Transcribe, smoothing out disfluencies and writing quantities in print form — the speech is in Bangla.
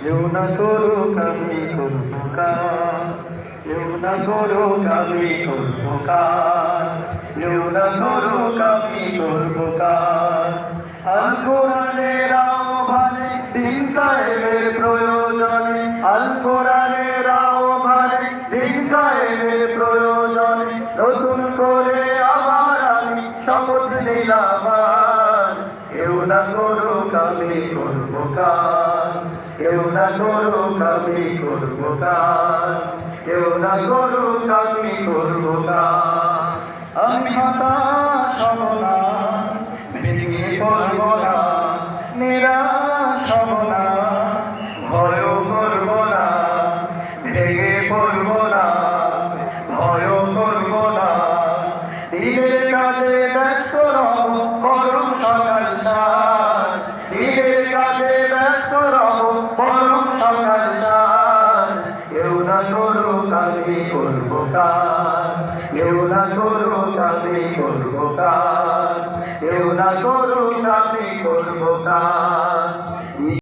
কেউ না করুক আমি করবো কাজ, কেউ না করুক আমি করবো কাজ, কেউ না করুক আমি করবো কাজ। আল কোরআনের আহ্বানে দিন কায়েমের প্রয়োজনে, আল কোরআনের আহ্বানে দিন কায়েমের প্রয়োজনে নতুন করে আবার আমি শপথ নিলাম আজ। কেউ না করুক আমি করবো কাজ, কেউ না করুক আমি করবো কাজ, কেউ না করুক আমি করবো কাজ। আমি হতাশ হব না, ভেঙে পড়ব না, নিরাশ হব না, ভয়ও করব না, ভেঙে পড়ব না, ভয়ও করব না। দিনের কাজে ব্যস্ত রব পরম সকাল সাজ, দিনের কাজে ব্যস্ত রব পরম সকাল সাজ। কেউ না করুক আমি করবো কাজ, কেউ না করুক আমি করবো কাজ, কেউ না করুক আমি করবো কাজ।